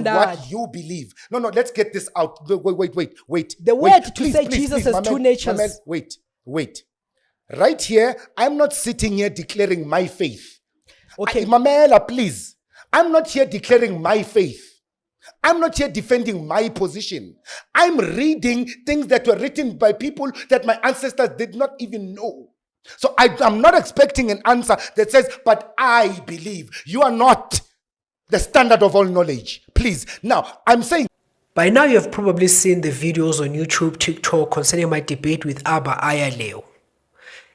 what you believe. No, let's get this out. Wait. The word to say Jesus has two natures. Wait. Right here, I'm not sitting here declaring my faith. Okay. Mamela, please. I'm not here declaring my faith. I'm not here defending my position. I'm reading things that were written by people that my ancestors did not even know. So I'm not expecting an answer that says, but I believe. You are not the standard of all knowledge. Please. Now, I'm saying. By now, you have probably seen the videos on YouTube, TikTok concerning my debate with Abba Ayaleo.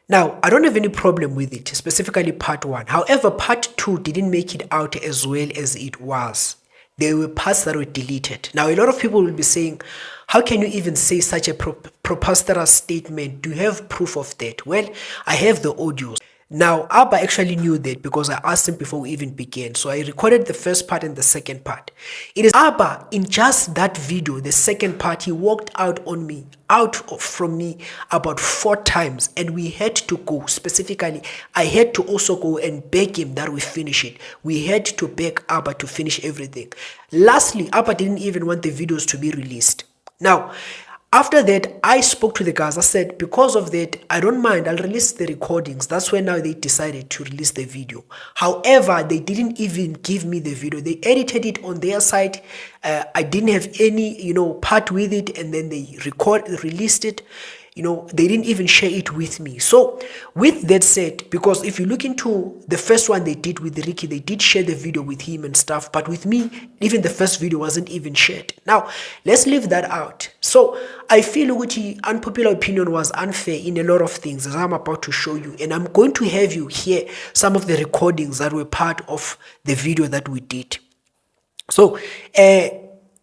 Now, I don't have any problem with it, specifically part 1. However, part 2 didn't make it out as well as it was. There were parts that were deleted. Now, a lot of people will be saying, how can you even say such a preposterous statement? Do you have proof of that? Well, I have the audios. Now, Abba actually knew that because I asked him before we even began. So I recorded the first part and the second part. It is Abba, in just that video, the second part, he walked out from me about 4 times, and we had to go. Specifically, I had to also go and beg him that we finish it. We had to beg Abba to finish everything. Lastly, Abba didn't even want the videos to be released. Now, after that, I spoke to the guys. I said, because of that, I don't mind. I'll release the recordings. That's when now they decided to release the video. However, they didn't even give me the video. They edited it on their side. I didn't have any, part with it. And then they released it. They didn't even share it with me. So with that said, because if you look into the first one they did with Ricky, they did share the video with him and stuff. But with me, even the first video wasn't even shared. Now, let's leave that out. So I feel which Unpopular Opinion was unfair in a lot of things, as I'm about to show you. And I'm going to have you hear some of the recordings that were part of the video that we did. So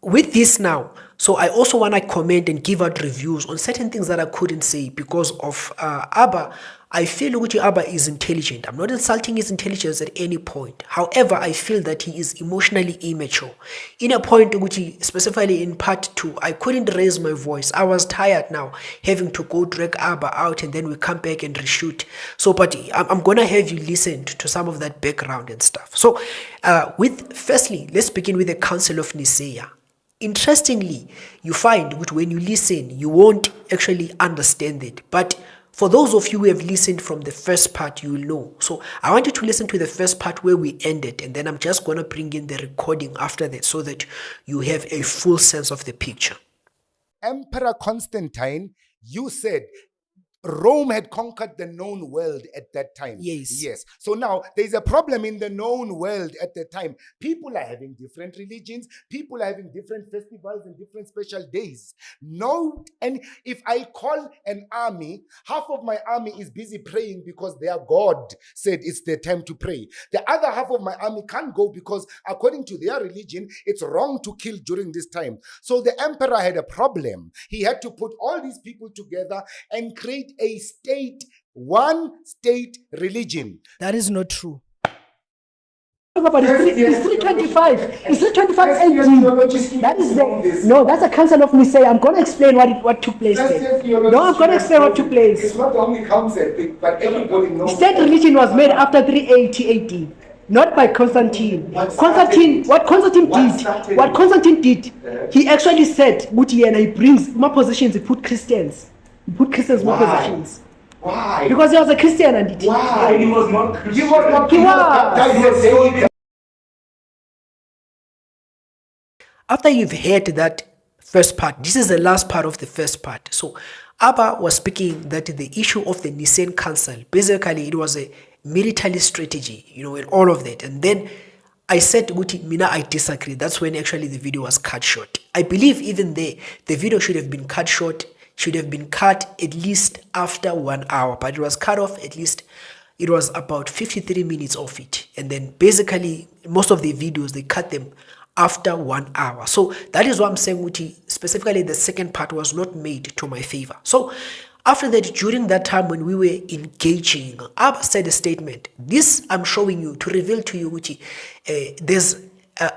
with this now, so I also want to comment and give out reviews on certain things that I couldn't say because of Abba. I feel which Abba is intelligent. I'm not insulting his intelligence at any point. However, I feel that he is emotionally immature. In a point which specifically in part 2, I couldn't raise my voice. I was tired now, having to go drag Abba out and then we come back and reshoot. So, but I'm going to have you listen to some of that background and stuff. So, firstly, let's begin with the Council of Nicaea. Interestingly, you find that when you listen, you won't actually understand it. But for those of you who have listened from the first part, you will know. So I want you to listen to the first part where we ended, and then I'm just going to bring in the recording after that so that you have a full sense of the picture. Emperor Constantine, you said Rome had conquered the known world at that time. Yes. So now there's a problem in the known world at that time. People are having different religions. People are having different festivals and different special days. No, and if I call an army, half of my army is busy praying because their God said it's their time to pray. The other half of my army can't go because according to their religion, it's wrong to kill during this time. So the emperor had a problem. He had to put all these people together and create a one state religion. That is not true. But it's 325. It's 325 AD. That is that's a Council of Nicaea. I'm going to explain what took place there. No, I'm going to explain what took place. It's not the only council, but everybody knows. State religion was made after 380 AD. Not by Constantine. What Constantine did, he actually said, and he brings more positions, he put Christians. He put Christians more positions. Why? Because he was a Christian and it. Why? He was not Christian. He was. After you've heard that first part, this is the last part of the first part. So Abba was speaking that the issue of the Nicene Council, basically it was a military strategy, and all of that. And then I said, Mina, I disagree. That's when actually the video was cut short. I believe even there, the video should have been cut short, should have been cut at least after 1 hour, but it was cut off at least, it was about 53 minutes of it. And then basically, most of the videos, they cut them after 1 hour. So that is what I'm saying, specifically the second part was not made to my favor. So after that, during that time when we were engaging, Abba said a statement. This I'm showing you to reveal to you, there's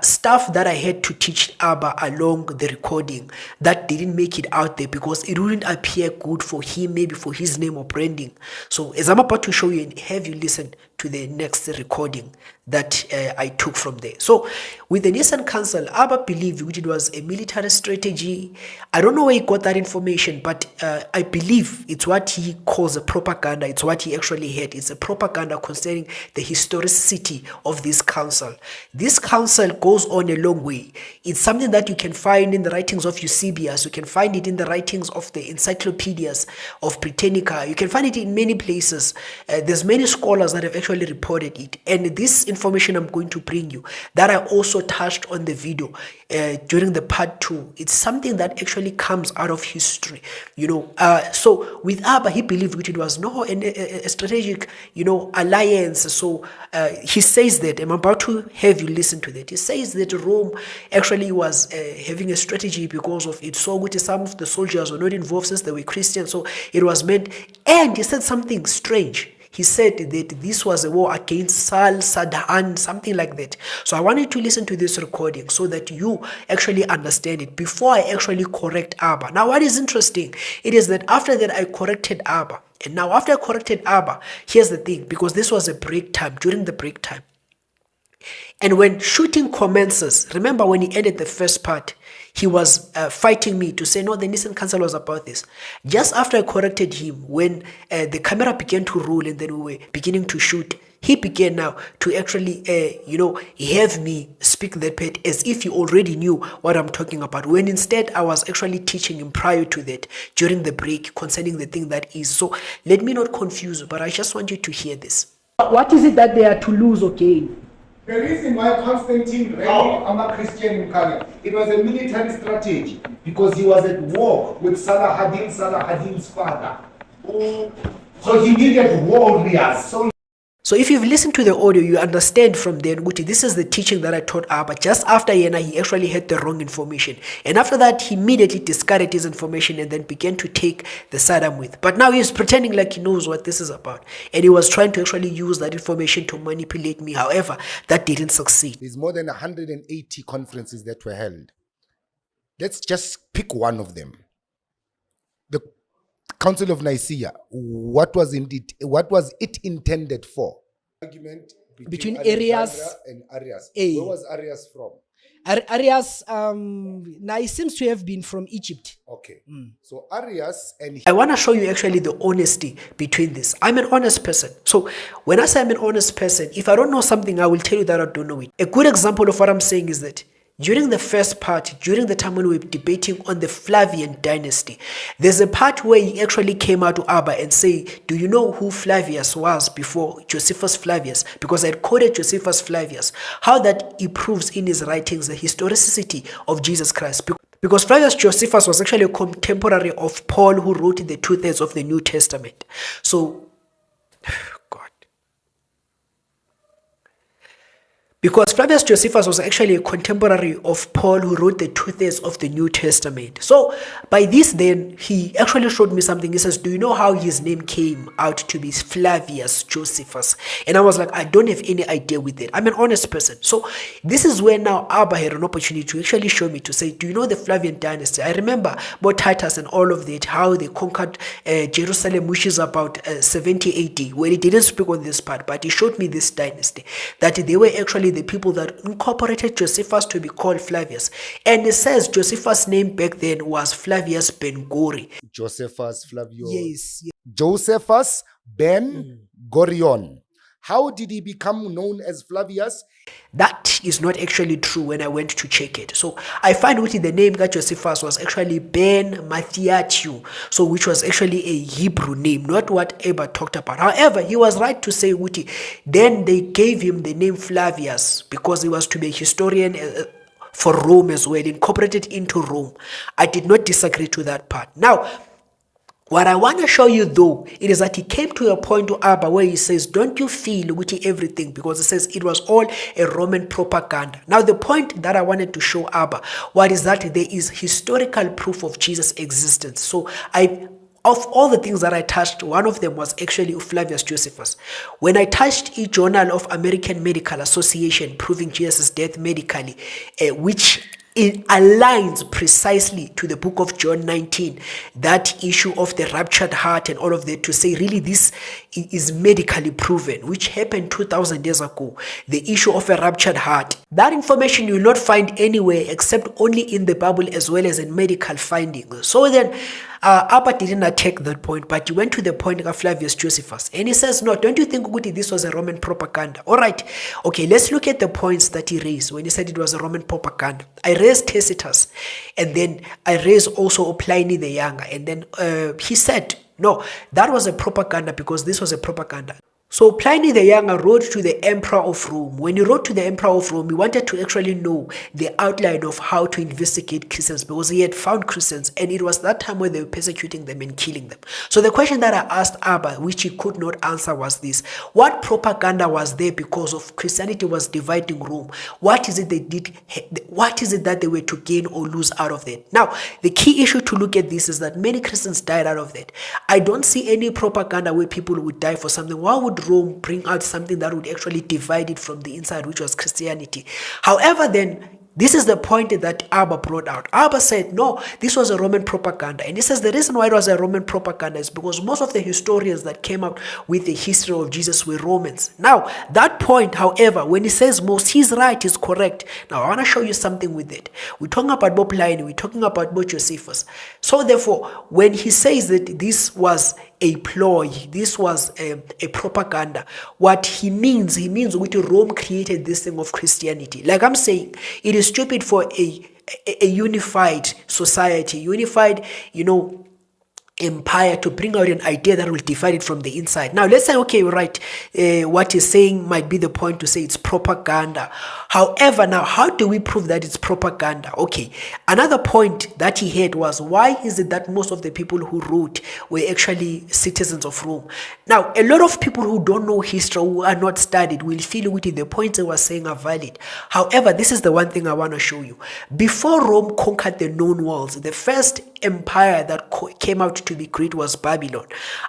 stuff that I had to teach Abba along the recording that didn't make it out there because it wouldn't appear good for him, maybe for his name or branding. So as I'm about to show you and have you listen to the next recording that I took from there. So with the Nicene Council, Abba believed which it was a military strategy. I don't know where he got that information, but I believe it's what he calls a propaganda. It's what he actually had. It's a propaganda concerning the historicity of this council. This council goes on a long way. It's something that you can find in the writings of Eusebius. You can find it in the writings of the encyclopedias of Britannica. You can find it in many places. There's many scholars that have actually reported it. And this information I'm going to bring you, that I also touched on the video during the part 2, it's something that actually comes out of history, so with Abba, he believed it was a strategic, alliance. So he says that, I'm about to have you listen to that. He says that Rome actually was having a strategy because of it. So some of the soldiers were not involved since they were Christians, so it was meant. And he said something strange. He said that this was a war against Sadan, something like that. So I wanted to listen to this recording so that you actually understand it before I actually correct Abba. Now, what is interesting, it is that after that I corrected Abba. And now after I corrected Abba, here's the thing, because this was a break time, during the break time. And when shooting commences, remember when he ended the first part, he was fighting me to say, no, the Nicene Council was about this. Just after I corrected him, when the camera began to roll and then we were beginning to shoot, he began now to actually, have me speak that part as if he already knew what I'm talking about, when instead I was actually teaching him prior to that, during the break, concerning the thing that is. So let me not confuse you, but I just want you to hear this. What is it that they are to lose or gain? The reason why Constantine ran Christian in Nicaea, it was a military strategy because he was at war with Salahadin's father. So he needed warriors. So if you've listened to the audio, you understand from there, Guti, this is the teaching that I taught Abba. Just after Yena, he actually had the wrong information. And after that, he immediately discarded his information and then began to take the side I'm with. But now he's pretending like he knows what this is about. And he was trying to actually use that information to manipulate me. However, that didn't succeed. There's more than 180 conferences that were held. Let's just pick one of them. The Council of Nicaea, what was it intended for? Argument between Arius and Arius. A. Where was Arius from? Arius, now it seems to have been from Egypt. Okay. So Arius and... I want to show you actually the honesty between this. I'm an honest person. So when I say I'm an honest person, if I don't know something, I will tell you that I don't know it. A good example of what I'm saying is that during the first part, during the time when we were debating on the Flavian dynasty, there's a part where he actually came out to Abba and say, do you know who Flavius was before Josephus Flavius? Because I had quoted Josephus Flavius, how that he proves in his writings the historicity of Jesus Christ. Because Flavius Josephus was actually a contemporary of Paul, who wrote the 2/3 of the New Testament. So, because Flavius Josephus was actually a contemporary of Paul, who wrote the 2/3 of the New Testament. So by this then, he actually showed me something. He says, do you know how his name came out to be Flavius Josephus? And I was like, I don't have any idea with it. I'm an honest person. So this is where now Abba had an opportunity to actually show me, to say, do you know the Flavian dynasty? I remember about Titus and all of that, how they conquered Jerusalem, which is about 70 AD, where he didn't speak on this part, but he showed me this dynasty, that they were actually the people that incorporated Josephus to be called Flavius. And it says Josephus' name back then was Flavius Ben Gori. Josephus Flavius. Yes. Josephus Ben Gorion. How did he become known as Flavius? That is not actually true when I went to check it. So I find out the name that Josephus was actually Ben Mathiachu, so which was actually a Hebrew name, not what Abba talked about. However, he was right to say Uti. Then they gave him the name Flavius because he was to be a historian for Rome as well, incorporated into Rome. I did not disagree to that part. Now, what I want to show you though, it is that he came to a point to Abba where he says, don't you feel with everything? Because he says it was all a Roman propaganda. Now the point that I wanted to show Abba, what is that there is historical proof of Jesus' existence. So of all the things that I touched, one of them was actually Flavius Josephus. When I touched e-Journal of American Medical Association proving Jesus' death medically, which it aligns precisely to the book of John 19, that issue of the ruptured heart and all of that, to say really this is medically proven, which happened 2000 years ago, the issue of a ruptured heart. That information you will not find anywhere except only in the Bible as well as in medical findings. So then Abba didn't attack that point, but he went to the point of Flavius Josephus, and he says, no, don't you think this was a Roman propaganda? All right, okay, let's look at the points that he raised when he said it was a Roman propaganda. I raised Tacitus, and then I raised also Pliny the Younger, and then he said, no, that was a propaganda because this was a propaganda. So Pliny the Younger wrote to the Emperor of Rome. When he wrote to the Emperor of Rome, he wanted to actually know the outline of how to investigate Christians, because he had found Christians, and it was that time when they were persecuting them and killing them. So the question that I asked Abba, which he could not answer, was this: what propaganda was there because of Christianity was dividing Rome? What is it they did? What is it that they were to gain or lose out of that? Now, the key issue to look at this is that many Christians died out of that. I don't see any propaganda where people would die for something. Why would Rome bring out something that would actually divide it from the inside, which was Christianity? However, then, this is the point that Abba brought out. Abba said, no, this was a Roman propaganda. And he says the reason why it was a Roman propaganda is because most of the historians that came out with the history of Jesus were Romans. Now, that point, however, when he says most, he's right, he's correct. Now, I want to show you something with it. We're talking about Bob Pliny, we're talking about Bob Josephus. So therefore, when he says that this was a ploy, this was a propaganda, what he means what Rome created this thing of Christianity. Like I'm saying, it is stupid for a unified society, unified, empire to bring out an idea that will divide it from the inside. Now, let's say, okay, right, what he's saying might be the point to say it's propaganda. However, now, how do we prove that it's propaganda? Okay, another point that he had was, why is it that most of the people who wrote were actually citizens of Rome? Now, a lot of people who don't know history, who are not studied, will feel with the points they were saying are valid. However, this is the one thing I want to show you. Before Rome conquered the known worlds, the first empire that came out to be great was Babylon.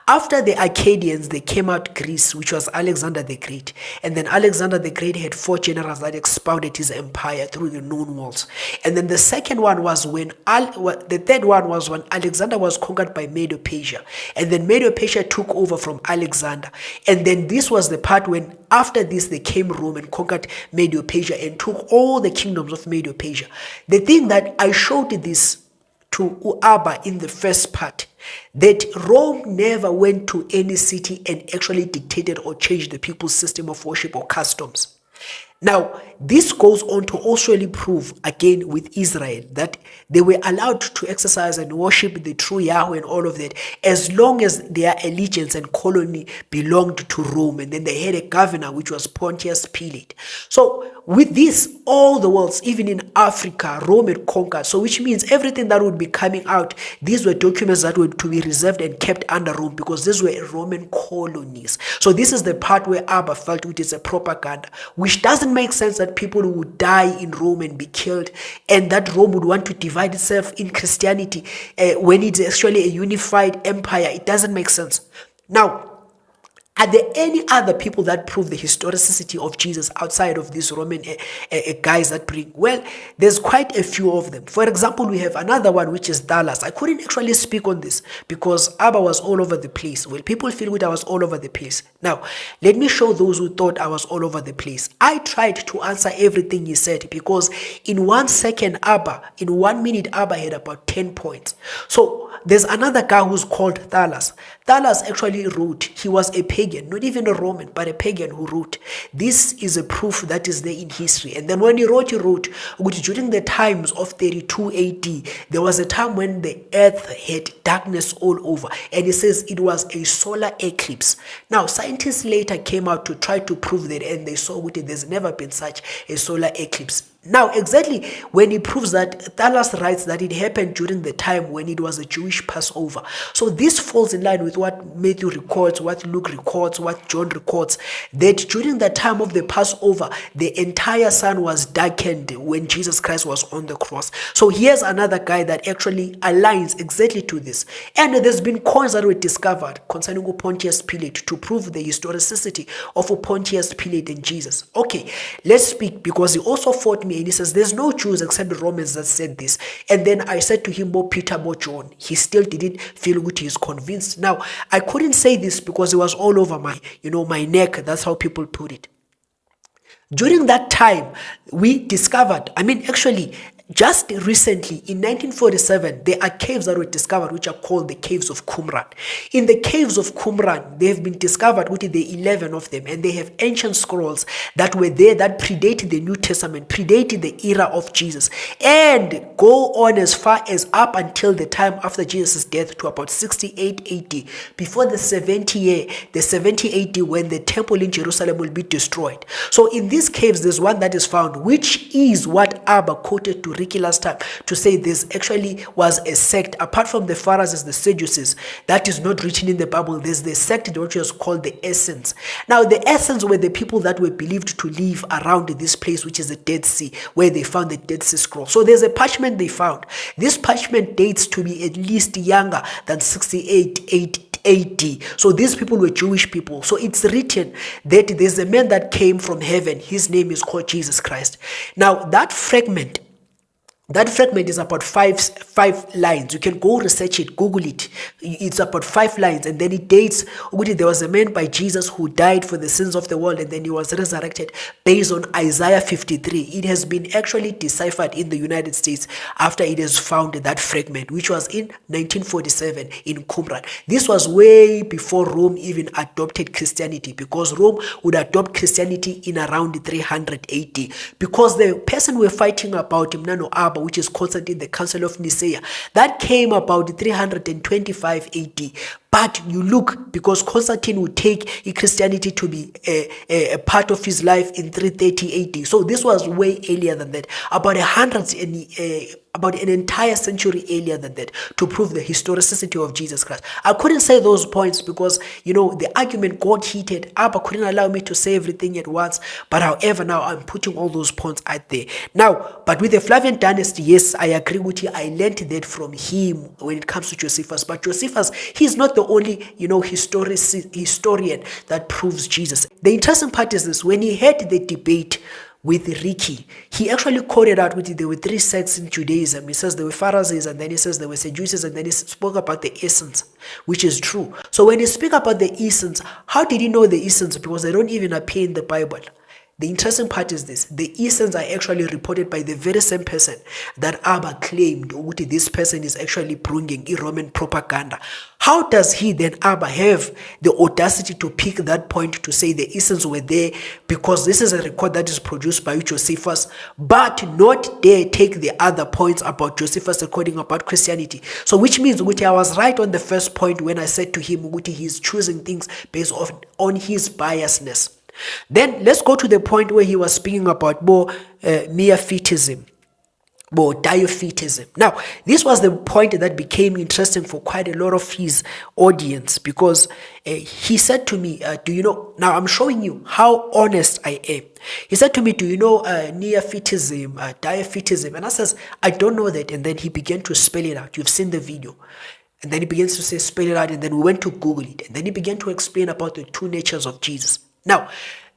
After the Akkadians, they came out Greece, which was Alexander the Great. And then Alexander the Great had 4 generals that expounded his empire through the known worlds. And then the second one was the third one was when Alexander was conquered by Medo-Persia. And then Medo-Persia took over from Alexander. And then this was the part when after this they came Rome and conquered Medo-Persia and took all the kingdoms of Medo-Persia. The thing that I showed this to Abba in the first part, that Rome never went to any city and actually dictated or changed the people's system of worship or customs. Now, this goes on to also prove again with Israel that they were allowed to exercise and worship the true Yahweh and all of that, as long as their allegiance and colony belonged to Rome. And then they had a governor, which was Pontius Pilate. So with this, all the worlds, even in Africa, Rome had conquered. So which means everything that would be coming out, these were documents that were to be reserved and kept under Rome, because these were Roman colonies. So this is the part where Abba felt it is a propaganda, which doesn't make sense that people would die in Rome and be killed, and that Rome would want to divide itself in Christianity when it's actually a unified empire. It doesn't make sense. Now, are there any other people that prove the historicity of Jesus outside of these Roman guys that bring? Well, there's quite a few of them. For example, we have another one, which is Dallas. I couldn't actually speak on this because Abba was all over the place. Well, people feel that I was all over the place. Now, let me show those who thought I was all over the place. I tried to answer everything he said, because in 1 second, in 1 minute, Abba had about 10 points. So there's another guy who's called Thalas. Thalas actually wrote, he was a pagan, not even a Roman, but a pagan who wrote. This is a proof that is there in history. And then when he wrote, during the times of 32 AD, there was a time when the earth had darkness all over. And he says it was a solar eclipse. Now, scientists later came out to try to prove that, and they saw that there's never been such a solar eclipse. Now, exactly when he proves that, Thalas writes that it happened during the time when it was a Jewish Passover. So this falls in line with what Matthew records, what Luke records, what John records, that during the time of the Passover, the entire sun was darkened when Jesus Christ was on the cross. So here's another guy that actually aligns exactly to this. And there's been coins that were discovered concerning Pontius Pilate to prove the historicity of Pontius Pilate and Jesus. Okay, let's speak, because he also fought me me and he says, there's no Jews except Romans that said this. And then I said to him, more Peter, more John. He still didn't feel good. He's convinced. Now, I couldn't say this because it was all over my, my neck. That's how people put it. During that time, we discovered, actually, just recently, in 1947, there are caves that were discovered which are called the caves of Qumran. In the caves of Qumran, they have been discovered, which is the 11 of them, and they have ancient scrolls that were there that predated the New Testament, predated the era of Jesus, and go on as far as up until the time after Jesus' death to about 68 AD, before the 70 AD, when the temple in Jerusalem will be destroyed. So in these caves, there's one that is found, which is what Abba quoted to Ricky last time, to say this actually was a sect, apart from the Pharisees, the Sadducees, that is not written in the Bible. There's the sect which was called the Essens. Now, the Essens were the people that were believed to live around this place, which is the Dead Sea, where they found the Dead Sea Scroll. So there's a parchment they found. This parchment dates to be at least younger than 68 AD. So these people were Jewish people. So it's written that there's a man that came from heaven. His name is called Jesus Christ. Now, that fragment is about five lines. You can go research it, Google it. It's about 5 lines, and then it dates. There was a man by Jesus who died for the sins of the world, and then he was resurrected based on Isaiah 53. It has been actually deciphered in the United States after it has found that fragment, which was in 1947 in Qumran. This was way before Rome even adopted Christianity, because Rome would adopt Christianity in around 300 AD, because the person we're fighting about, Mnano Abba, which is Constantine, the Council of Nicaea, that came about 325 AD. But you look, because Constantine would take Christianity to be a part of his life in 330 AD. So this was way earlier than that, about about an entire century earlier than that, to prove the historicity of Jesus Christ. I couldn't say those points because, the argument got heated. Abba couldn't allow me to say everything at once. But however, now I'm putting all those points out there. Now, but with the Flavian dynasty, yes, I agree with you. I learned that from him when it comes to Josephus. But Josephus, he's not the only, historian that proves Jesus. The interesting part is this: when he had the debate with Ricky, he actually quoted out with it. There were 3 sects in Judaism. He says there were Pharisees, and then he says there were Sadducees, and then he spoke about the Essens, which is true. So when he speak about the Essens, how did he know the Essens? Because they don't even appear in the Bible. The interesting part is this: the Essens are actually reported by the very same person that Abba claimed this person is actually bringing Roman propaganda. How does he then, Abba, have the audacity to pick that point to say the Essens were there? Because this is a record that is produced by Josephus, but not dare take the other points about Josephus recording about Christianity. So which means I was right on the first point when I said to him he's choosing things based on his biasness. Then let's go to the point where he was speaking about more miaphysitism, more diaphysitism. Now, this was the point that became interesting for quite a lot of his audience, because he said to me, do you know, now I'm showing you how honest I am. He said to me, do you know neophytism, diaphysitism? And I says, I don't know that. And then he began to spell it out. You've seen the video. And then he begins to say, spell it out. And then we went to Google it. And then he began to explain about the 2 natures of Jesus. Now,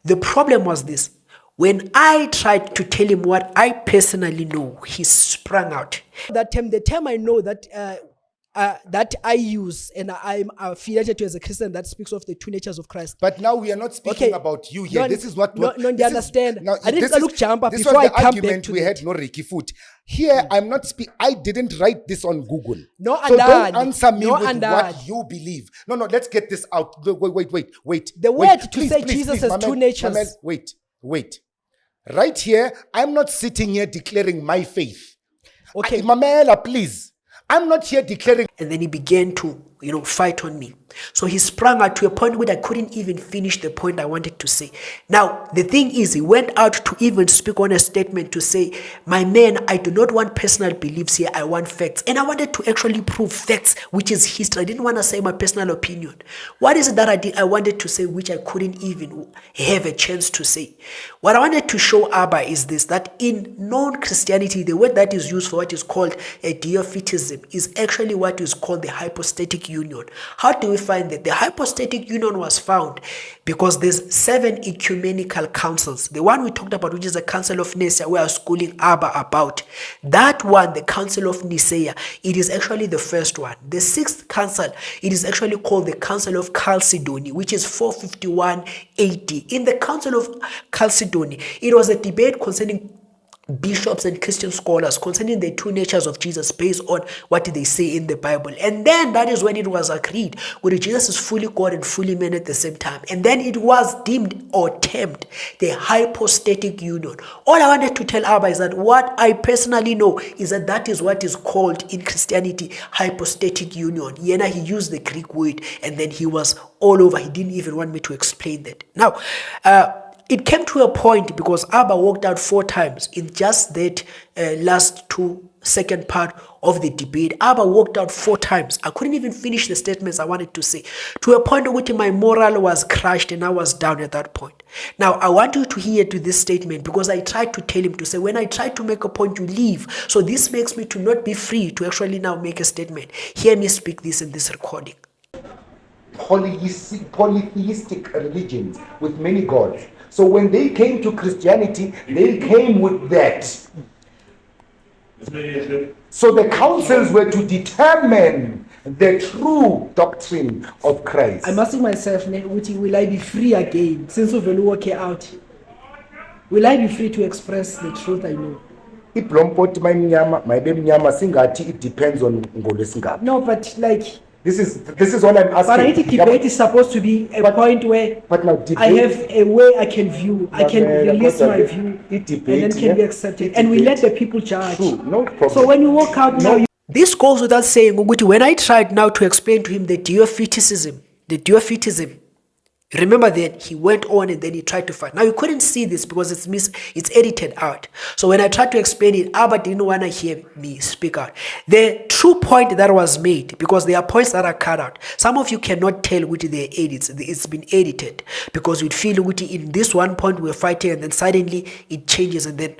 the problem was this: when I tried to tell him what I personally know, he sprang out. The term I know that that I use and I'm affiliated to as a Christian, that speaks of the 2 natures of Christ. But now we are not speaking about you here. This is what you understand. Now, I didn't look jumper this before was I the come argument back to we had. No Ricky Foot here. I'm not I didn't write this on Google. No, so don't and answer me no, with and what you believe. No, let's get this out. Wait. The word to say Jesus has 2 natures. Mamel, wait. Right here, I'm not sitting here declaring my faith. Okay, Mamela, please. I'm not here declaring. And then he began to, fight on me. So he sprang out to a point where I couldn't even finish the point I wanted to say. Now, the thing is, he went out to even speak on a statement to say, my man, I do not want personal beliefs here. I want facts. And I wanted to actually prove facts, which is history. I didn't want to say my personal opinion. What is it that I wanted to say, which I couldn't even have a chance to say? What I wanted to show Abba is this: that in non-Christianity, the word that is used for what is called a diophysitism is actually what is called the hypostatic hypostatic union. How do we find that? The hypostatic union was found because there's 7 ecumenical councils. The one we talked about, which is the Council of Nicaea, we are schooling Abba about. That one, the Council of Nicaea, it is actually the first one. The 6th council, it is actually called the Council of Chalcedony, which is 451 AD. In the Council of Chalcedony, it was a debate concerning bishops and Christian scholars concerning the 2 natures of Jesus based on what they say in the Bible. And then that is when it was agreed whether Jesus is fully God and fully man at the same time. And then it was deemed or termed the hypostatic union. All I wanted to tell Abba is that what I personally know is that is what is called in Christianity hypostatic union. Yena, he used the Greek word and then he was all over. He didn't even want me to explain that. Now, it came to a point because Abba walked out 4 times in just that last 2-second part of the debate. Abba walked out 4 times. I couldn't even finish the statements I wanted to say, to a point at which my moral was crushed and I was down at that point. Now, I want you to hear to this statement because I tried to tell him to say, when I try to make a point, you leave. So this makes me to not be free to actually now make a statement. Hear me speak this in this recording. Polytheistic religions with many gods. So when they came to Christianity, they came with that. So the councils were to determine the true doctrine of Christ. I'm asking myself, will I be free again since we will work it out? Will I be free to express the truth I know? It depends on ngolesingaphi. No, but like, this is all I'm asking. but I think debate is supposed to be a point where I have a way I can view, I can release my view, and then can be accepted, and we let the people judge. True, no problem. So when you walk out now, This goes without saying, when I tried now to explain to him the Diophytism, remember that he went on and then he tried to fight. Now you couldn't see this because it's edited out. So when I tried to explain it, Abba didn't want to hear me speak out. The true point that was made, because there are points that are cut out. Some of you cannot tell which they edits. It's been edited because you'd feel which in this one point we're fighting and then suddenly it changes and then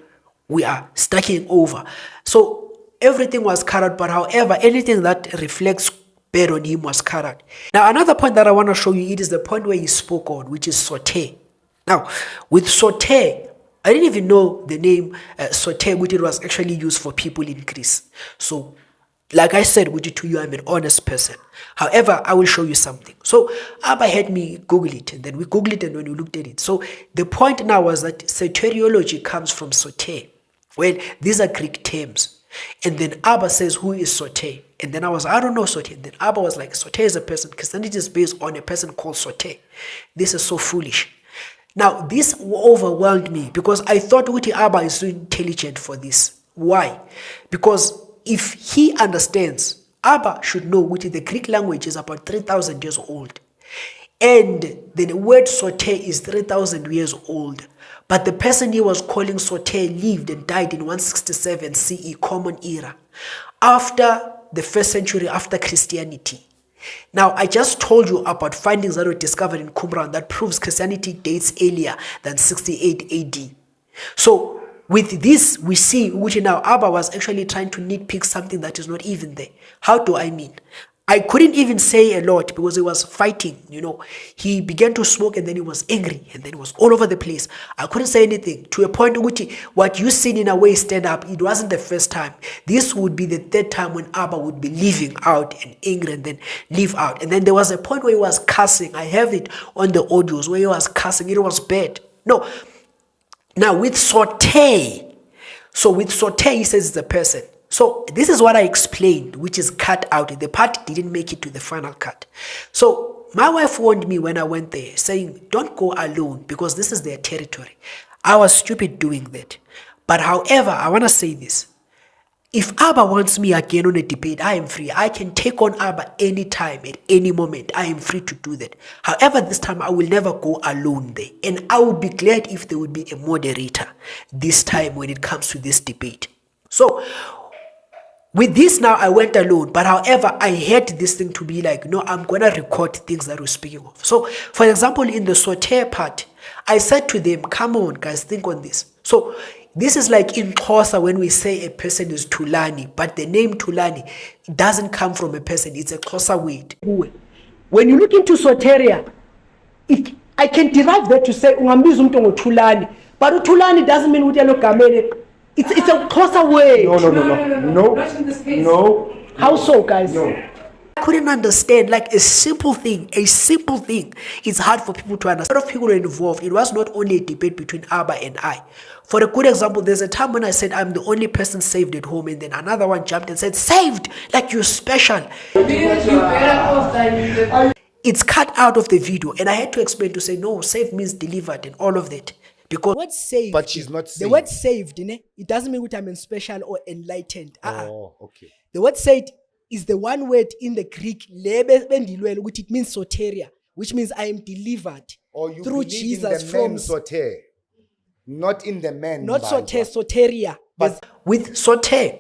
we are starting over. So everything was cut out, but however, anything that reflects bad on him was cut out. Now, another point that I want to show you, it is the point where he spoke on, which is sauté. Now, with sauté, I didn't even know the name sauté, which it was actually used for people in Greece. So, like I said, to you, I'm an honest person. However, I will show you something. So, Abba had me Google it, and then we Googled it, and when we looked at it. So, the point now was that soteriology comes from sauté. Well, these are Greek terms. And then Abba says, who is sauté? And then I don't know sauté. And then Abba was like, sauté is a person. Christianity is based on a person called sauté. This is so foolish. Now, this overwhelmed me because I thought Uti Abba is so intelligent for this. Why? Because if he understands, Abba should know which the Greek language is about 3,000 years old. And the word sauté is 3,000 years old. But the person he was calling sauté lived and died in 167 CE, Common Era, after the 1st century after Christianity. Now, I just told you about findings that were discovered in Qumran that proves Christianity dates earlier than 68 AD. So, with this, we see which now Abba was actually trying to nitpick something that is not even there. How do I mean? I couldn't even say a lot because he was fighting, He began to smoke and then he was angry and then he was all over the place. I couldn't say anything to a point in which what you seen in a way stand up, it wasn't the first time. This would be the 3rd time when Abba would be leaving out and angry and then leave out. And then there was a point where he was cussing. I have it on the audios where he was cussing. It was bad. No. Now with sauté, he says it's a person. So this is what I explained, which is cut out. The part didn't make it to the final cut. So my wife warned me when I went there, saying, don't go alone because this is their territory. I was stupid doing that. But however, I want to say this. If Abba wants me again on a debate, I am free. I can take on Abba anytime, at any moment. I am free to do that. However, this time I will never go alone there. And I would be glad if there would be a moderator this time when it comes to this debate. So, with this now, I went alone. But however, I had this thing to be like, I'm going to record things that we're speaking of. So, for example, in the sauté part, I said to them, come on, guys, think on this. So, This is like in Xhosa when we say a person is Tulani, but the name Tulani doesn't come from a person, it's a Xhosa word. When you look into soteria, I can derive that to say ungambiza umuntu ngotulani, but utulani doesn't mean ukuthi alogamele. It's a Xhosa word. No. How so, guys? No. I couldn't understand, like a simple thing, it's hard for people to understand. A lot of people were involved. It was not only a debate between Abba and I. For a good example, there's a time when I said I'm the only person saved at home, and then another one jumped and said, saved, like you're special. It's cut out of the video, and I had to explain to say, no, saved means delivered and all of that. Because The word saved, But she's not saved. The word saved, it doesn't mean that I'm special or enlightened. Oh, okay. The word saved is the one word in the Greek, which it means soteria, which means I am delivered Or you through believe Jesus in the from man soter, not in the man. not Mbanjwa. soteria. But with soter,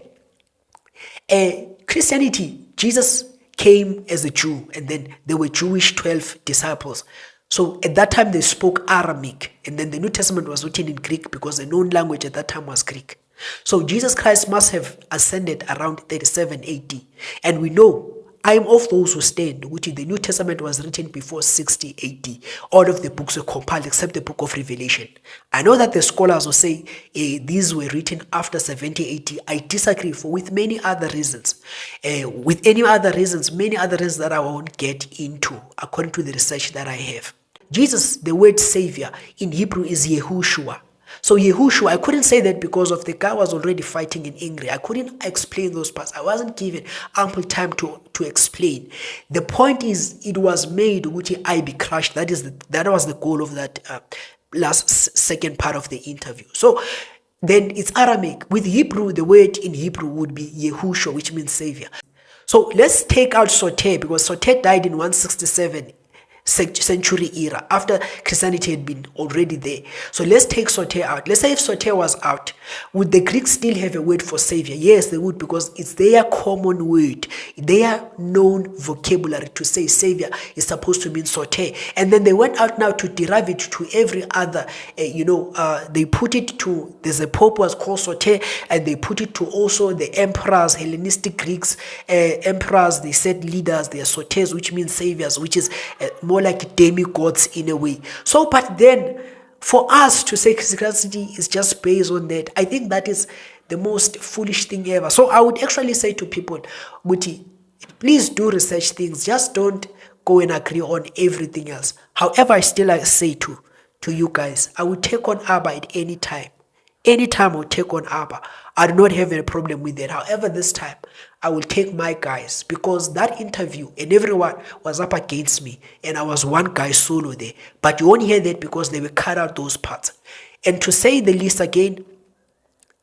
Christianity, Jesus came as a Jew, and then there were Jewish 12 disciples. So at that time they spoke Aramaic, and then the New Testament was written in Greek because the known language at that time was Greek. So Jesus Christ must have ascended around 37 AD. And we know, I am of those who stand, which the New Testament was written before 60 AD. All of the books were compiled except the book of Revelation. I know that the scholars will say these were written after 70 AD. I disagree with many other reasons. Many other reasons that I won't get into according to the research that I have. Jesus, the word savior in Hebrew is Yehoshua. So Yehoshua, I couldn't say that because of the guy was already fighting in Ingrid. I couldn't explain those parts. I wasn't given ample time to explain. The point is, it was made which I be crushed. That was the goal of that second part of the interview. So then it's Aramaic. With Hebrew, the word in Hebrew would be Yehoshua, which means savior. So let's take out Soter, because Soter died in 167 century era, after Christianity had been already there. So let's take Soter out. Let's say if Soter was out, would the Greeks still have a word for savior? Yes, they would, because it's their common word, their known vocabulary to say savior is supposed to mean Soter. And then they went out now to derive it to every other, they put it to, there's a pope was called Soter, and they put it to also the emperors, Hellenistic Greeks, emperors, they said leaders, they are Soters, which means saviors, which is more like demigods in a way. So, but then for us to say Christianity is just based on that, I think that is the most foolish thing ever. So I would actually say to people, Muti, please do research things, just don't go and agree on everything else. However, I still say to you guys, I will take on Abba at any time. Anytime I'll take on Abba. I do not have a problem with that. However, this time I will take my guys, because that interview and everyone was up against me, and I was one guy solo there. But you won't hear that because they will cut out those parts. And to say the least again,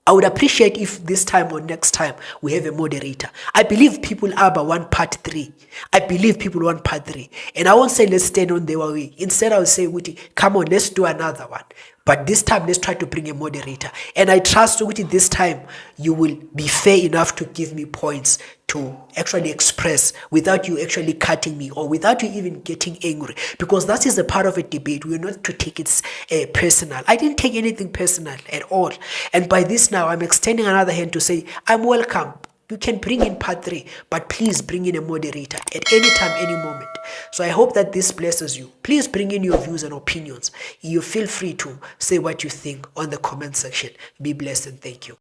I would appreciate if this time or next time we have a moderator. I believe people Abba want part 3. I believe people want part 3. And I won't say let's stand on their way. Instead I will say, Wuti, come on, let's do another one. But this time, let's try to bring a moderator. And I trust Wuti, this time you will be fair enough to give me points to actually express without you actually cutting me or without you even getting angry. Because that is a part of a debate. We're not to take it personal. I didn't take anything personal at all. And by this now, I'm extending another hand to say, I'm welcome. You can bring in part 3, but please bring in a moderator at any time, any moment. So I hope that this blesses you. Please bring in your views and opinions. You feel free to say what you think on the comment section. Be blessed and thank you.